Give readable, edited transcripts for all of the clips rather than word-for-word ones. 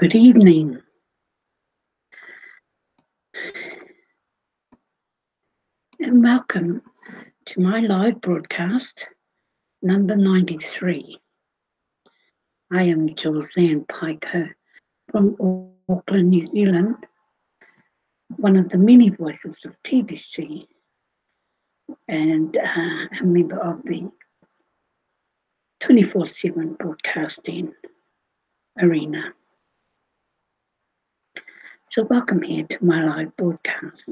Good evening. And welcome to my live broadcast, number 93. I am Julz Paekau from Auckland, New Zealand, one of the many voices of TBC and a member of the 24/7 broadcasting arena. So welcome here to my live broadcast.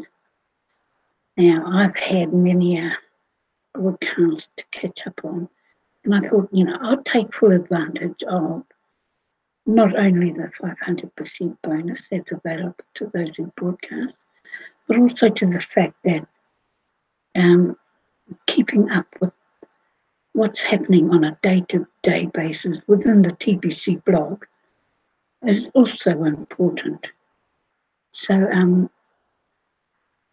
Now, I've had many broadcasts to catch up on, and I thought, I'll take full advantage of not only the 500% bonus that's available to those who broadcast, but also to the fact that keeping up with what's happening on a day-to-day basis within the TBC blog is also important. So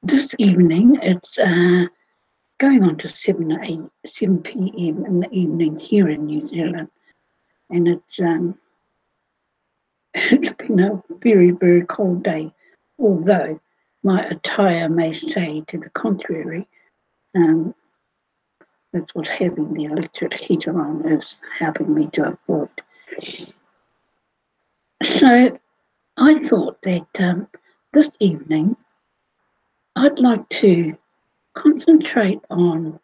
this evening, it's going on to 7 p.m. in the evening here in New Zealand, and it's been a very, very cold day, although my attire may say to the contrary. That's what having the electric heater on is helping me to avoid. So I thought that this evening I'd like to concentrate on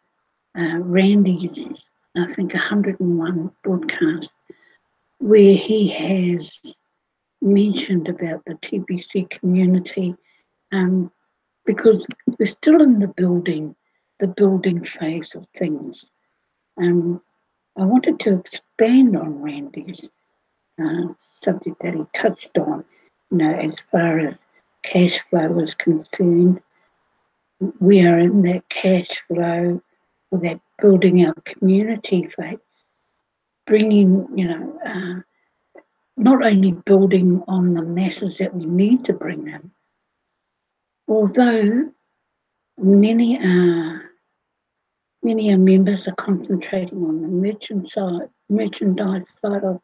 Randy's, I think, 101 broadcast, where he has mentioned about the TBC community, because we're still in the building phase of things. I wanted to expand on Randy's subject that he touched on, as far as cash flow is concerned. We are in that cash flow, or that building our community phase, bringing, not only building on the masses that we need to bring in, although many members are concentrating on the merchandise side of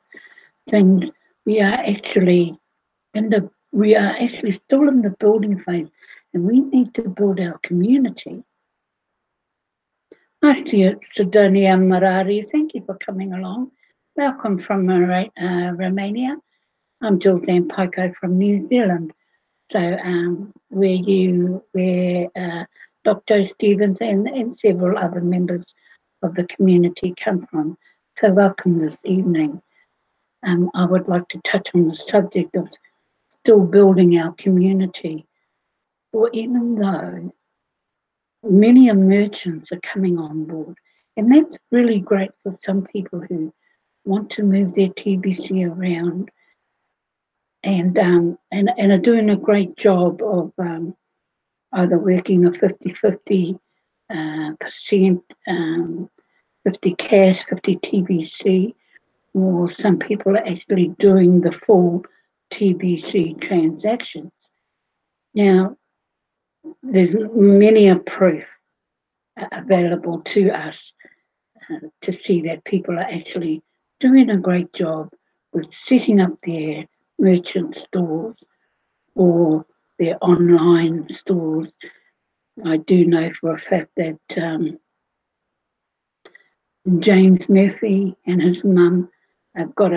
things. We are actually still in the building phase, and we need to build our community. Nice to you, Sidonia Marari. Thank you for coming along. Welcome from Romania. I'm Julz Paekau from New Zealand. So where Dr. Stevens and several other members of the community come from. So welcome this evening. I would like to touch on the subject of still building our community. Or even though many merchants are coming on board, and that's really great for some people who want to move their TBC around and are doing a great job of either working a 50-50 percent, 50 cash, 50 TBC, or some people are actually doing the full TBC transactions. Now, there's many a proof available to us to see that people are actually doing a great job with setting up their merchant stores or their online stores. I do know for a fact that James Murphy and his mum have got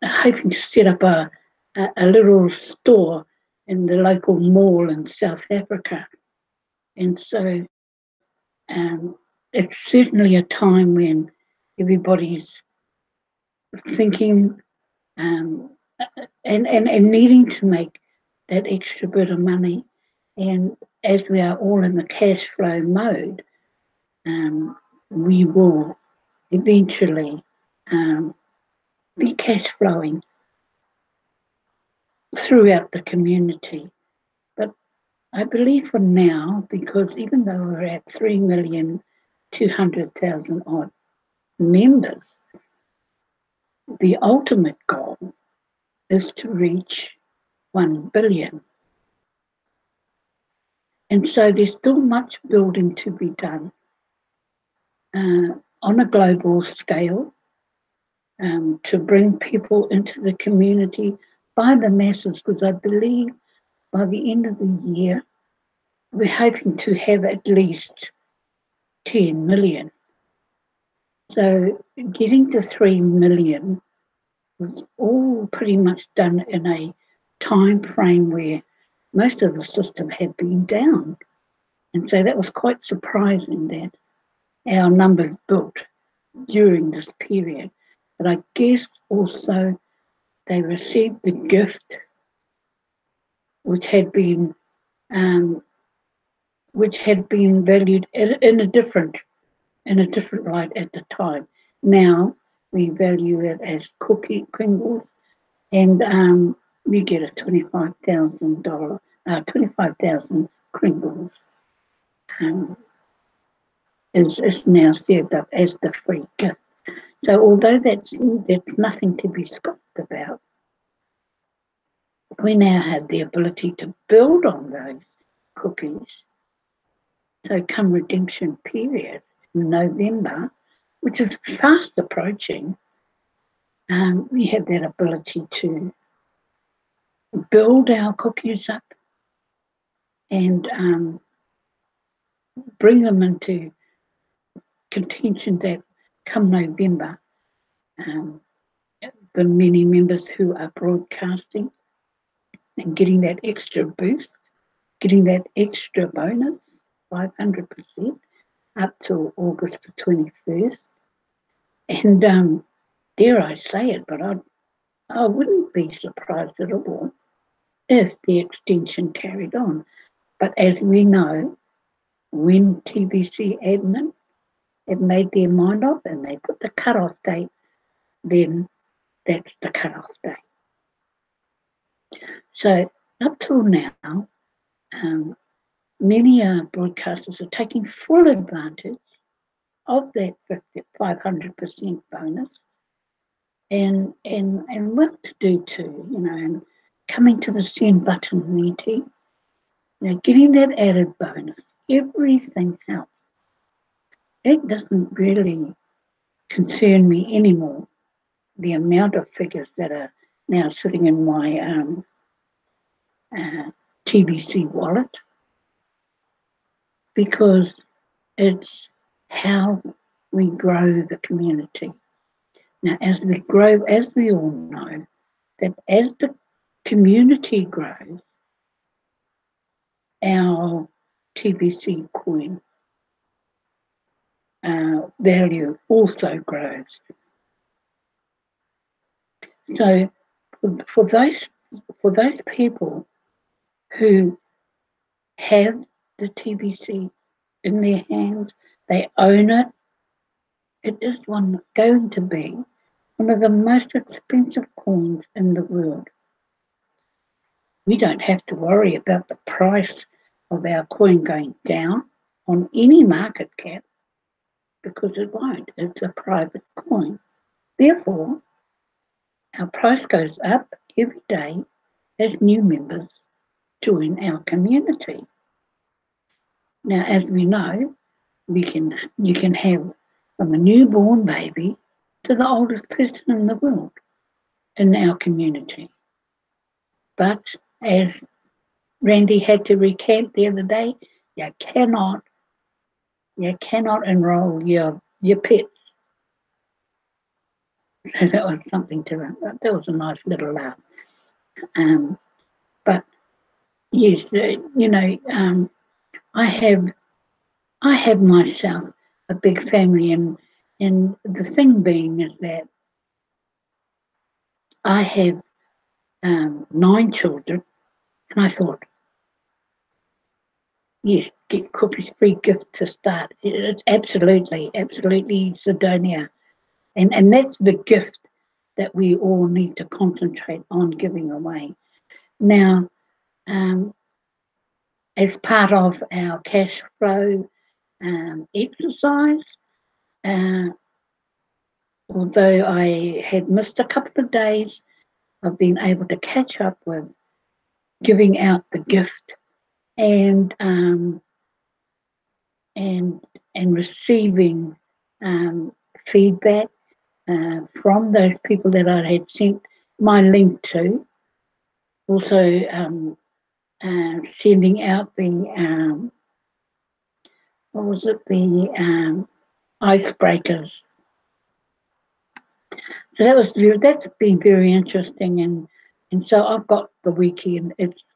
hoping to set up a little store in the local mall in South Africa. And so it's certainly a time when everybody's thinking and needing to make that extra bit of money. And as we are all in the cash flow mode, we will eventually be cash flowing throughout the community. But I believe for now, because even though we're at 3,200,000 odd members, the ultimate goal is to reach 1 billion. And so there's still much building to be done on a global scale. to bring people into the community by the masses, because I believe by the end of the year, we're hoping to have at least 10 million. So getting to 3 million was all pretty much done in a time frame where most of the system had been down. And so that was quite surprising that our numbers built during this period. But I guess also they received the gift which had been valued in a different light at the time. Now we value it as cookie kringles, and we get a $25,000 kringles is now served up as the free gift. So although that's nothing to be scoffed about, we now have the ability to build on those cookies. So come redemption period in November, which is fast approaching, we have that ability to build our cookies up and bring them into contention that come November, the many members who are broadcasting and getting that extra boost, getting that extra bonus, 500% up till August the 21st. And dare I say it, but I wouldn't be surprised at all if the extension carried on. But as we know, when TBC admin have made their mind up and they put the cut-off date, then that's the cut-off date. So up till now, many broadcasters are taking full advantage of that 500% bonus and what to do too, and coming to the send button meeting, getting that added bonus, everything helps. It doesn't really concern me anymore, the amount of figures that are now sitting in my TBC wallet, because it's how we grow the community. Now, as we grow, as we all know, that as the community grows, our TBC coin value also grows. So for those people who have the TBC in their hands, they own it, it is going to be one of the most expensive coins in the world. We don't have to worry about the price of our coin going down on any market cap, because it won't. It's a private coin. Therefore, our price goes up every day as new members join our community. Now, as we know, you can have from a newborn baby to the oldest person in the world in our community. But as Randy had to recant the other day, you cannot enroll your pets. So that was something that was a nice little laugh. But yes, I have myself a big family, and the thing being is that I have 9 children, and I thought, yes, get cookies, free gift to start. It's absolutely Sidonia, and that's the gift that we all need to concentrate on giving away. Now, as part of our cash flow exercise, although I had missed a couple of days, I've been able to catch up with giving out the gift and receiving feedback from those people that I had sent my link to. Also sending out the, what was it, the icebreakers. So that's been very interesting, and so I've got the weekend. It's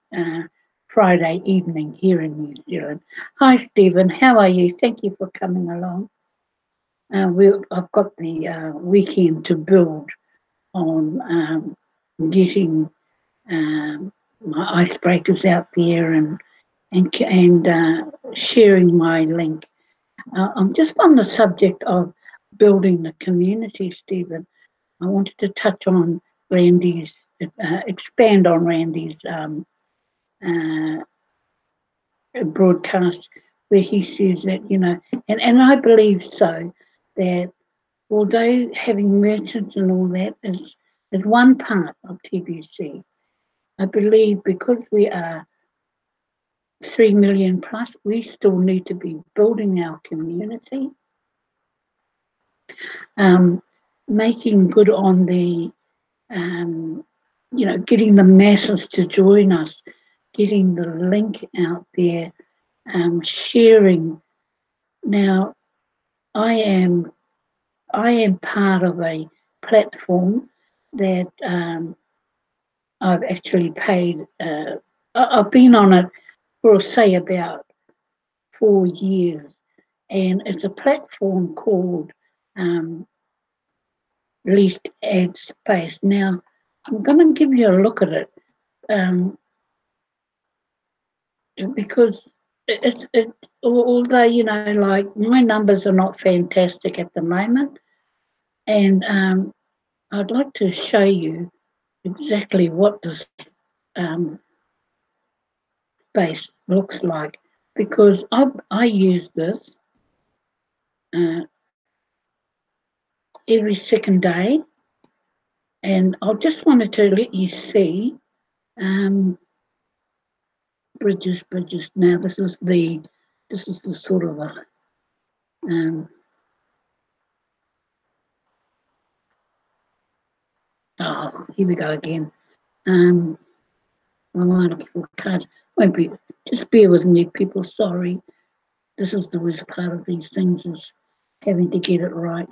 Friday evening here in New Zealand. Hi Stephen, how are you? Thank you for coming along. I've got the weekend to build on getting my icebreakers out there and sharing my link. I'm just on the subject of building the community, Stephen. I wanted to touch on Randy's, expand on Randy's uh, broadcast where he says that, and I believe so, that although having merchants and all that is one part of TBC, I believe because we are 3 million plus, we still need to be building our community, making good on the, getting the masses to join us, getting the link out there, sharing. Now, I am part of a platform that I've actually paid. I've been on it for say about 4 years, and it's a platform called Least Ad Space. Now, I'm going to give you a look at it because although like my numbers are not fantastic at the moment, and I'd like to show you exactly what this space looks like, because I use this every second day, and I just wanted to let you see bridges. Now this is the sort of a oh, here we go again. My line of cards won't be. Just bear with me, people. Sorry, this is the worst part of these things, is having to get it right.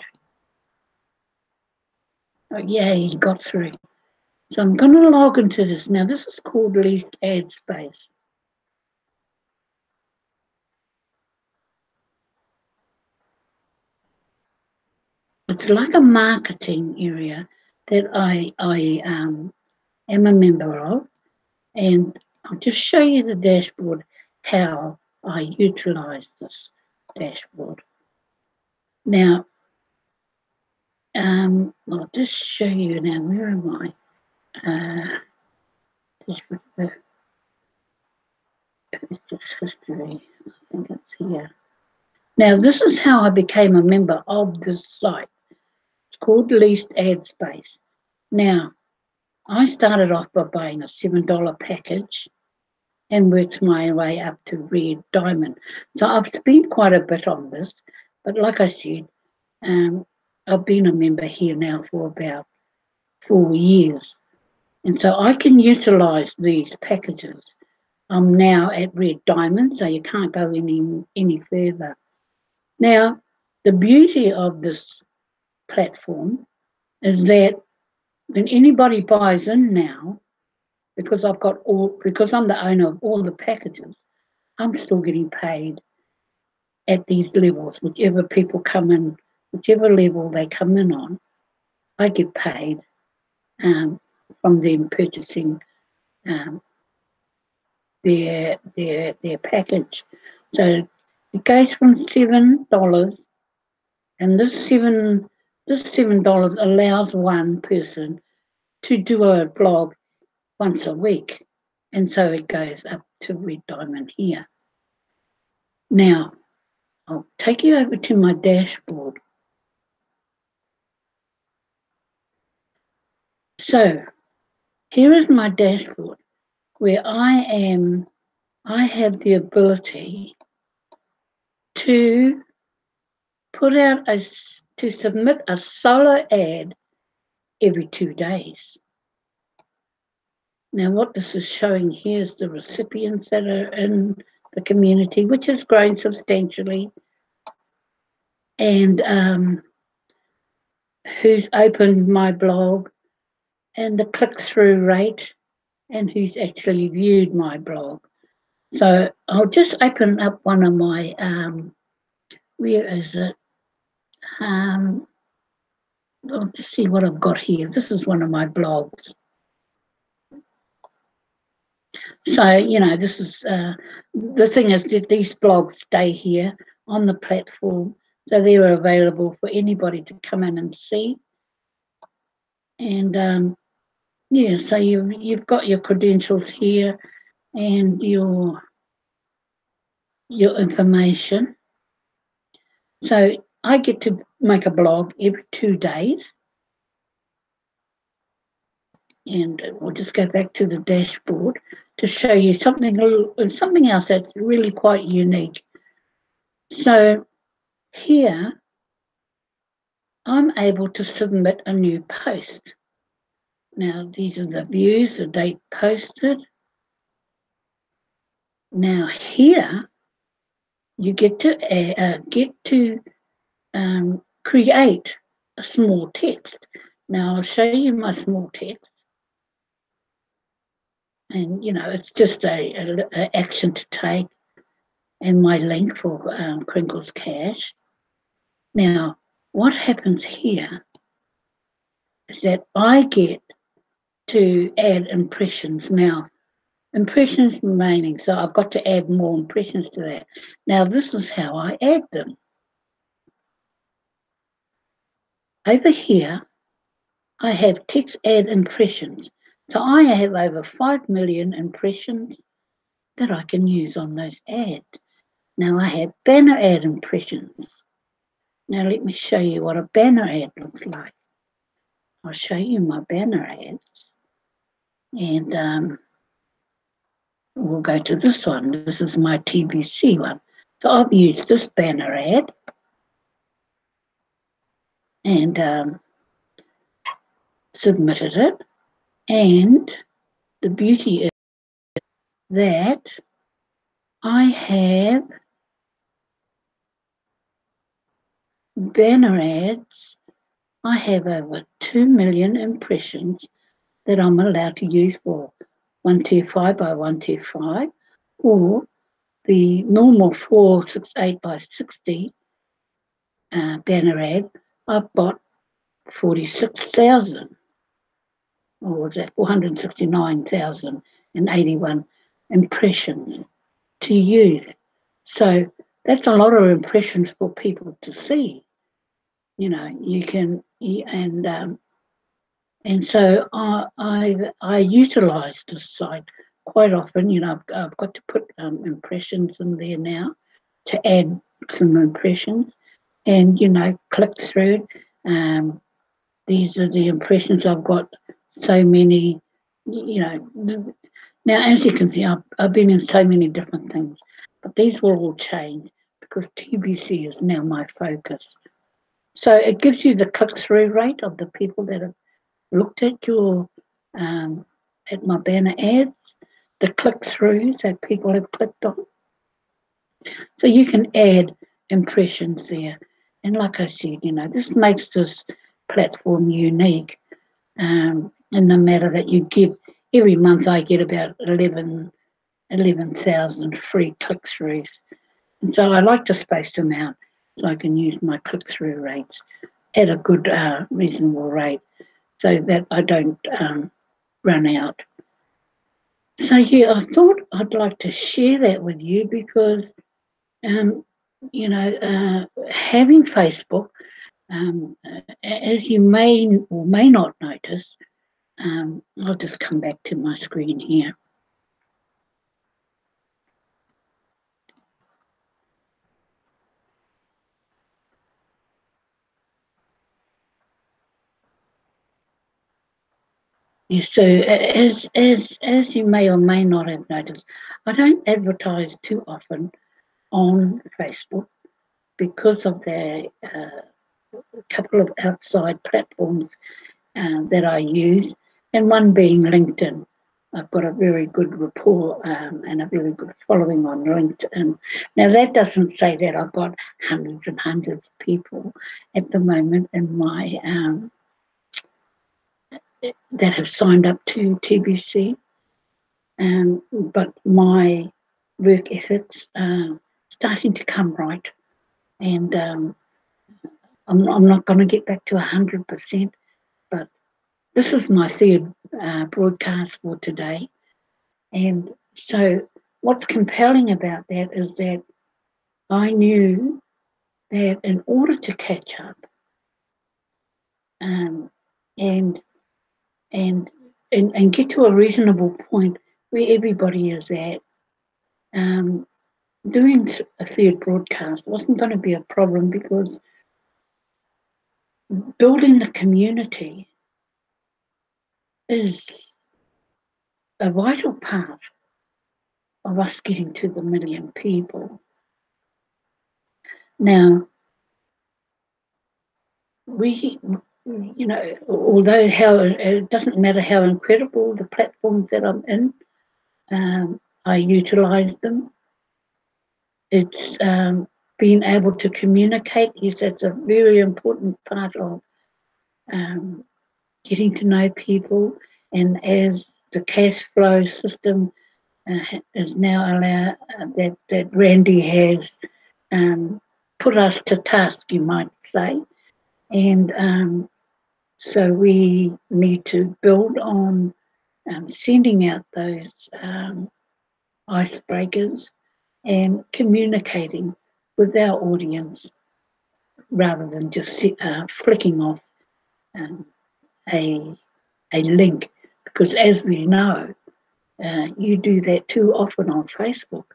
Oh, yay, he got through. So I'm going to log into this now. This is called Least Ad Space. It's like a marketing area that I am a member of, and I'll just show you the dashboard, how I utilize this dashboard. Now, I'll just show you now. Where am I? Dashboard, history. I think it's here. Now, this is how I became a member of this site. It's called Least Ad Space. Now, I started off by buying a $7 package and worked my way up to Red Diamond. So I've spent quite a bit on this, but like I said, I've been a member here now for about 4 years. And so I can utilise these packages. I'm now at Red Diamond, so you can't go any further. Now, the beauty of this platform is that when anybody buys in now, because I'm the owner of all the packages, I'm still getting paid at these levels. Whichever people come in, whichever level they come in on, I get paid from them purchasing their package. So it goes from $7, and this $7 allows one person to do a blog once a week, and so it goes up to Red Diamond here. Now, I'll take you over to my dashboard. So, here is my dashboard where I have the ability to put out to submit a solo ad every 2 days. Now, what this is showing here is the recipients that are in the community, which has grown substantially, and who's opened my blog, and the click-through rate, and who's actually viewed my blog. So I'll just open up one of my, where is it? I'll just see what I've got here. This is one of my blogs. So, you know, this is, the thing is that these blogs stay here on the platform, so they're available for anybody to come in and see. And yeah, so you've got your credentials here and your information. So I get to make a blog every 2 days. And we'll just go back to the dashboard to show you something else that's really quite unique. So here, I'm able to submit a new post. Now, these are the views, the date posted. Now here, you get to create a small text. Now I'll show you my small text, and you know it's just a action to take, and my link for Crinkles Cash. Now, what happens here is that I get to add impressions. Now, impressions remaining, so I've got to add more impressions to that. Now, this is how I add them. Over here, I have text add impressions. So I have over 5 million impressions that I can use on those ads. Now I have banner ad impressions. Now let me show you what a banner ad looks like. I'll show you my banner ads. And we'll go to this one. This is my TBC one. So I've used this banner ad. And submitted it. And the beauty is that I have banner ads. I have over 2 million impressions that I'm allowed to use for 125 by 125 or the normal 468 by 60 banner ad. I've got 46,000, or was that 469,081 impressions to use. So that's a lot of impressions for people to see. You know, you can, and so I utilise this site quite often. You know, I've got to put impressions in there now to add some impressions, and you know, click through. These are the impressions I've got. So many, you know. Now, as you can see, I've been in so many different things, but these will all change because TBC is now my focus. So it gives you the click-through rate of the people that have looked at your at my banner ads, the click-throughs that people have clicked on. So you can add impressions there. And like I said, you know, this makes this platform unique in the matter that you give. Every month I get about 11,000 free click-throughs. And so I like to space them out so I can use my click-through rates at a good, reasonable rate so that I don't run out. So yeah, I thought I'd like to share that with you because, you know, having Facebook, as you may or may not notice, I'll just come back to my screen here. Yeah, so as you may or may not have noticed, I don't advertise too often on Facebook because of the couple of outside platforms that I use, and one being LinkedIn. I've got a very good rapport and a very good following on LinkedIn. Now, that doesn't say that I've got hundreds and hundreds of people at the moment in my that have signed up to TBC, but my work ethics are starting to come right, and I'm not going to get back to 100%, but this is my third broadcast for today. And so what's compelling about that is that I knew that in order to catch up and get to a reasonable point where everybody is at, doing a third broadcast wasn't going to be a problem, because building the community is a vital part of us getting to the 1 million people. Now, although it doesn't matter how incredible the platforms that I'm in, I utilize them. It's being able to communicate. Yes, that's a very important part of getting to know people. And as the cash flow system is now allowed, that Randy has put us to task, you might say. And so we need to build on sending out those icebreakers and communicating with our audience, rather than just flicking off a link. Because as we know, you do that too often on Facebook,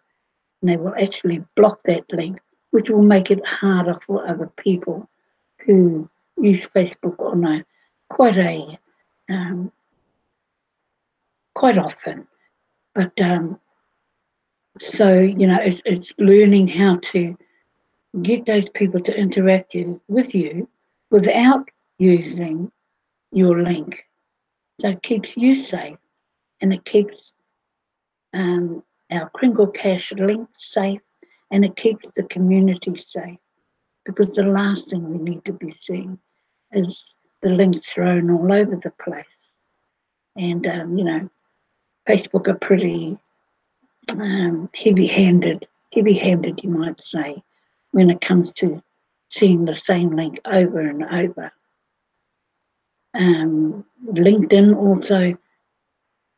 and they will actually block that link, which will make it harder for other people who use Facebook on quite often. But so it's learning how to get those people to interact with you without using your link. So it keeps you safe, and it keeps our Kringle Cash link safe, and it keeps the community safe. Because the last thing we need to be seeing is the links thrown all over the place. And, Facebook are pretty heavy-handed, you might say, when it comes to seeing the same link over and over. LinkedIn also,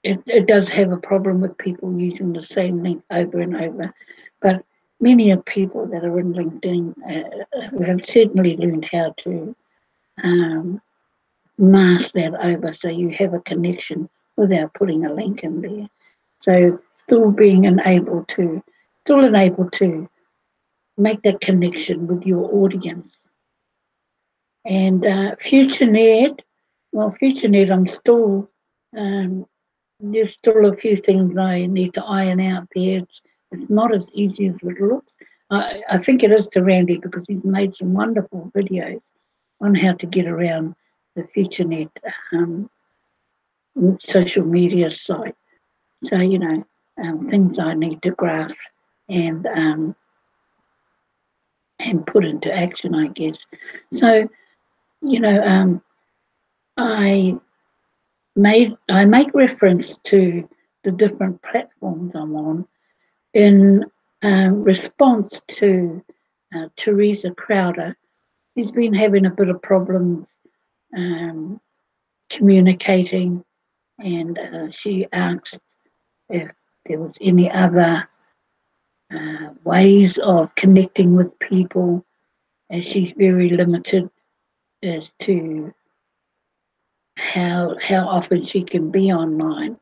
it does have a problem with people using the same link over and over, but many of people that are in LinkedIn have certainly learned how to mask that over, so you have a connection without putting a link in there. So still enabled to make that connection with your audience. And FutureNet, I'm still, there's still a few things I need to iron out there. It's not as easy as it looks. I think it is to Randy, because he's made some wonderful videos on how to get around the FutureNet social media site. So, things I need to grasp and put into action, I guess. So, I make reference to the different platforms I'm on in response to Teresa Crowder, who's been having a bit of problems communicating, and she asked if there was any other ways of connecting with people, as she's very limited as to how often she can be online.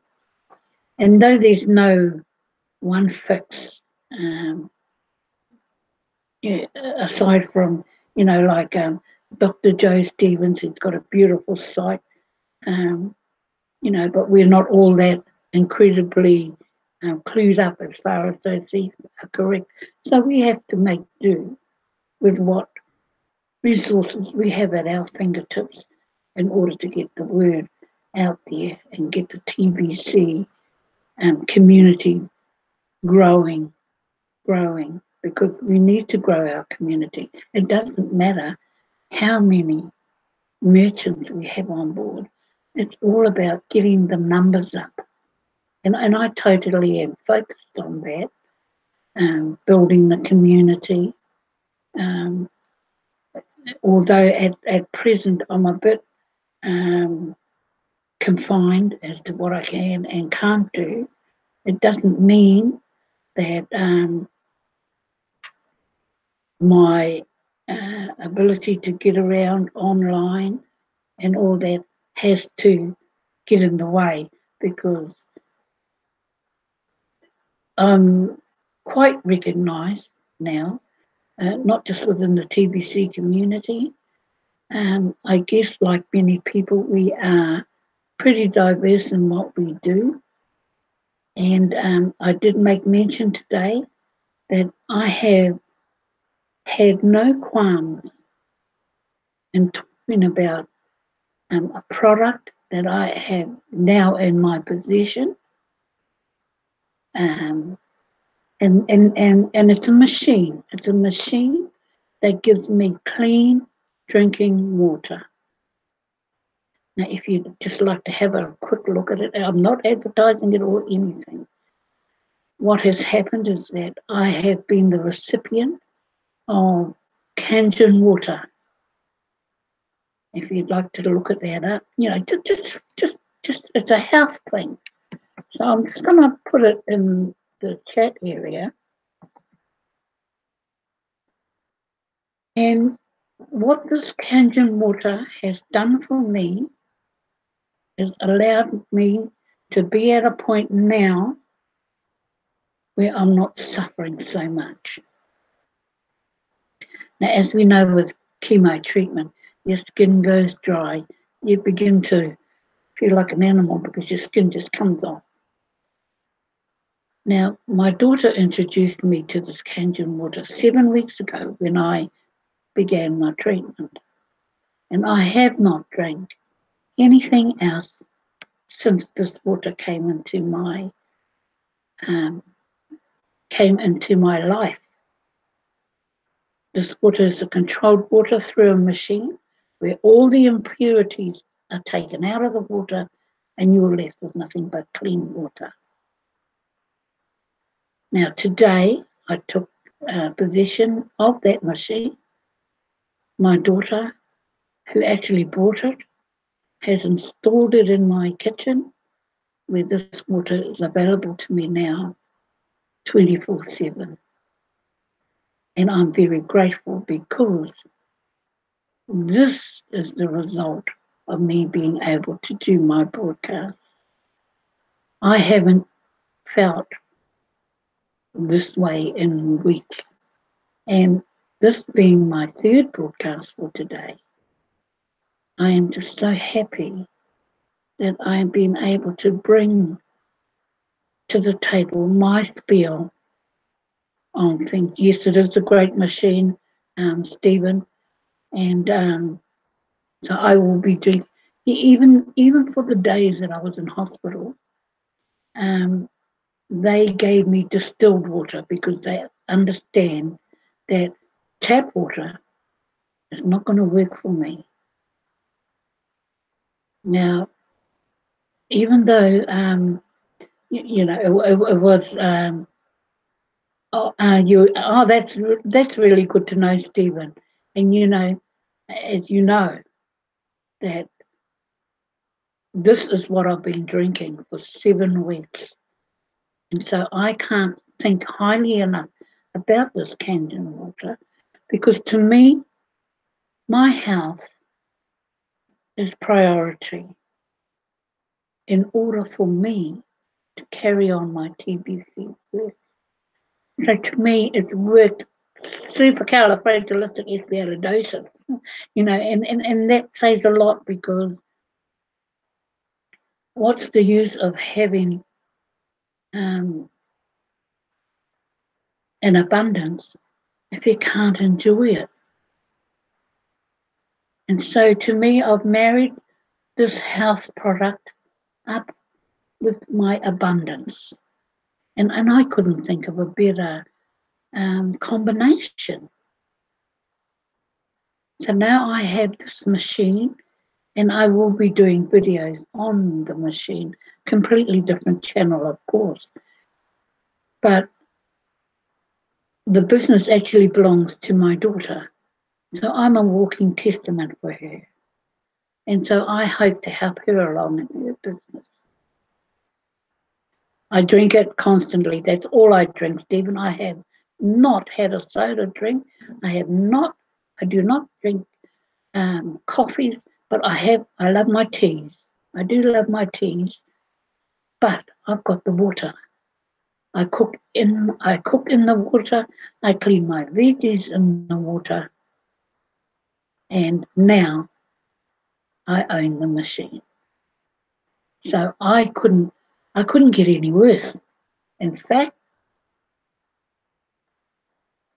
And though there's no one fix, aside from, like Dr. Joe Stevens, who's got a beautiful site, but we're not all that incredibly clued up as far as those things are correct. So we have to make do with what resources we have at our fingertips in order to get the word out there and get the TBC community growing, because we need to grow our community. It doesn't matter how many merchants we have on board. It's all about getting the numbers up. And I totally am focused on that, building the community. Um, although at present I'm a bit confined as to what I can and can't do, it doesn't mean that my ability to get around online and all that has to get in the way, because I'm quite recognised now, not just within the TBC community. I guess, like many people, we are pretty diverse in what we do. And I did make mention today that I have had no qualms in talking about a product that I have now in my possession. Um, and it's a machine. It's a machine that gives me clean drinking water. Now, if you'd just like to have a quick look at it, I'm not advertising it or anything. What has happened is that I have been the recipient of Kangen water. If you'd like to look at that up, just it's a house thing. So I'm just going to put it in the chat area. And what this Kangen water has done for me is allowed me to be at a point now where I'm not suffering so much. Now, as we know with chemo treatment, your skin goes dry. You begin to feel like an animal because your skin just comes off. Now, my daughter introduced me to this Kangen water 7 weeks ago when I began my treatment. And I have not drank anything else since this water came into my life. This water is a controlled water through a machine where all the impurities are taken out of the water and you're left with nothing but clean water. Now, today I took possession of that machine. My daughter, who actually bought it, has installed it in my kitchen where this water is available to me now 24/7. And I'm very grateful because this is the result of me being able to do my broadcast. I haven't felt this way in weeks. And this being my third broadcast for today, I am just so happy that I am being able to bring to the table my spiel on things. Yes, it is a great machine, Stephen, and so I will be doing, even for the days that I was in hospital, they gave me distilled water because they understand that tap water is not going to work for me. Now, even though it was that's really good to know, Stephen. And as you know, that this is what I've been drinking for 7 weeks. And so I can't think highly enough about this Kangen water, because to me, my health is priority in order for me to carry on my TBC work. So to me, it's worked supercalifragilisticexpialidocious, and that says a lot, because what's the use of having an abundance if you can't enjoy it? And so to me, I've married this health product up with my abundance. And I couldn't think of a better combination. So now I have this machine, and I will be doing videos on the machine, completely different channel, of course. But the business actually belongs to my daughter. So I'm a walking testament for her. And so I hope to help her along in her business. I drink it constantly. That's all I drink, Stephen. I have not had a soda drink. I do not drink coffees, but I love my teas. I do love my teas, but I've got the water. I cook in the water. I clean my veggies in the water, and now I own the machine. So I couldn't get any worse. In fact,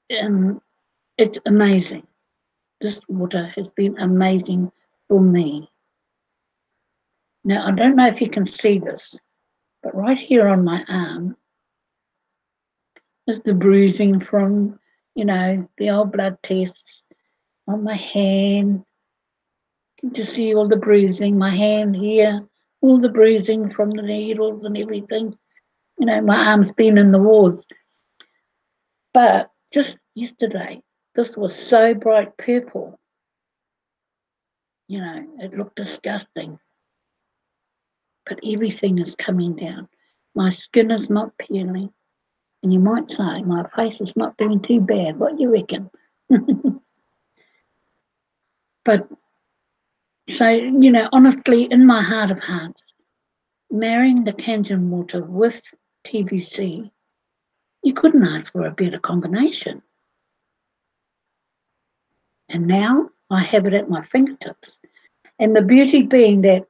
it's amazing. This water has been amazing for me. Now, I don't know if you can see this, but right here on my arm is the bruising from, the old blood tests. On my hand, you can see all the bruising, my hand here, all the bruising from the needles and everything. My arm's been in the wars. But just yesterday, this was so bright purple. It looked disgusting. But everything is coming down. My skin is not peeling. And you might say, my face is not doing too bad. What do you reckon? But so, honestly, in my heart of hearts, marrying the Kangen water with TBC, you couldn't ask for a better combination. And now I have it at my fingertips. And the beauty being that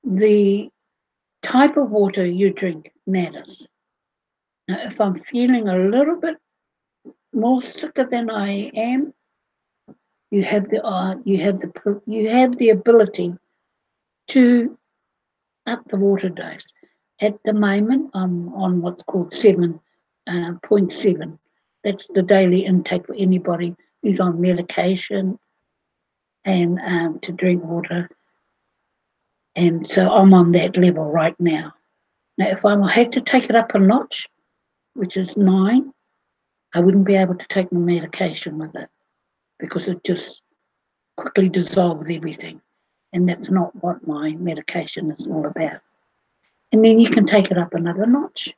the type of water you drink matters. Now, if I'm feeling a little bit more sicker than I am, you have the ability to up the water dose. At the moment, I'm on what's called 7.7. That's the daily intake for anybody who's on medication and to drink water. And so I'm on that level right now. Now, if I had to take it up a notch, which is 9, I wouldn't be able to take my medication with it because it just quickly dissolves everything. And that's not what my medication is all about. And then you can take it up another notch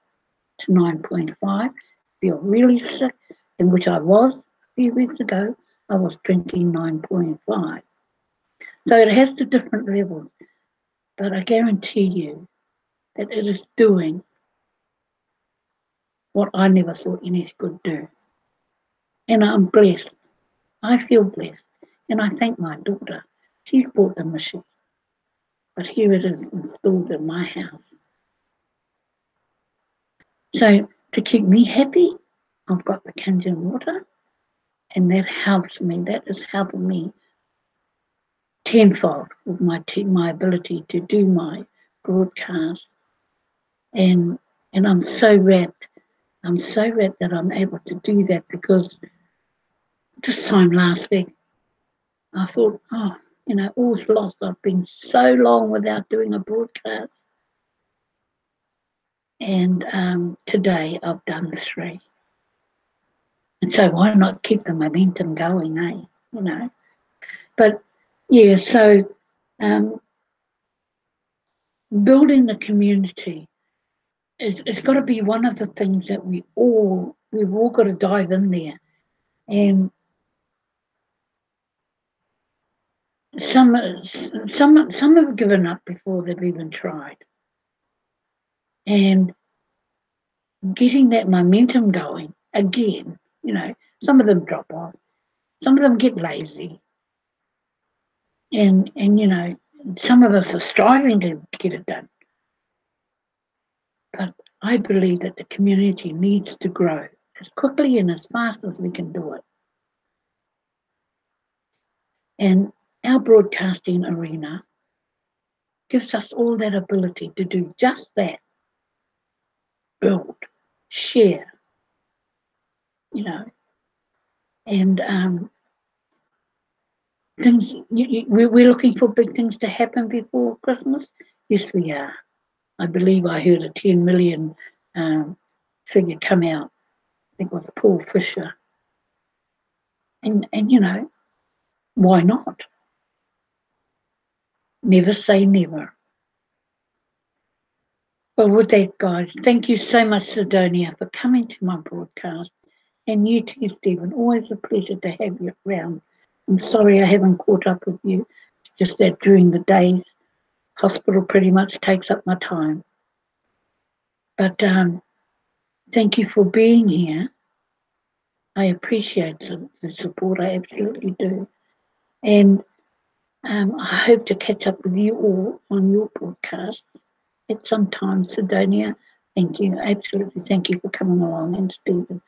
to 9.5. If you're really sick, in which I was a few weeks ago, I was drinking 9.5. So it has the different levels, but I guarantee you that it is doing what I never thought anything could do. And I'm blessed. I feel blessed. And I thank my daughter. She's bought the machine. But here it is installed in my house. So to keep me happy, I've got the Kangen water, and that helps me. That is helping me tenfold with my ability to do my broadcast. And I'm so rapt. I'm so rapt that I'm able to do that because this time last week, I thought, all's lost. I've been so long without doing a broadcast. And today I've done 3. And so why not keep the momentum going, eh? But yeah, so building the community it's got to be one of the things that we've all got to dive in there. And some have given up before they've even tried. And getting that momentum going again, some of them drop off, some of them get lazy, and some of us are striving to get it done. But I believe that the community needs to grow as quickly and as fast as we can do it. And our broadcasting arena gives us all that ability to do just that. Build, share, you know, and things. We're looking for big things to happen before Christmas. Yes, we are. I believe I heard a 10 million figure come out. I think it was Paul Fisher. And you know, why not? Never say never. Well, with that, guys, thank you so much, Sidonia, for coming to my broadcast. And you too, Stephen. Always a pleasure to have you around. I'm sorry I haven't caught up with you. It's just that during the days, hospital pretty much takes up my time. But thank you for being here. I appreciate the support. I absolutely do. And I hope to catch up with you all on your broadcast at some time, Sidonia. Thank you. Absolutely. Thank you for coming along, and Stephen.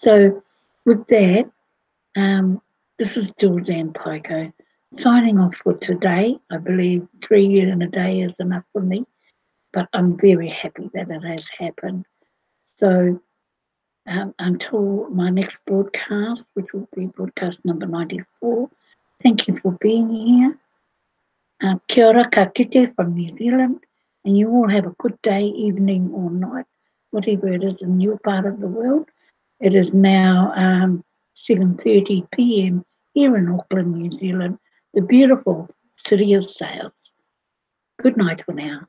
So, with that, this is Julz and Paekau signing off for today. I believe 3 years in a day is enough for me, but I'm very happy that it has happened. So, until my next broadcast, which will be broadcast number 94, thank you for being here. Kia ora ka kite from New Zealand, and you all have a good day, evening, or night, whatever it is in your part of the world. It is now 7:30 p.m. here in Auckland, New Zealand, the beautiful city of sails. Good night for now.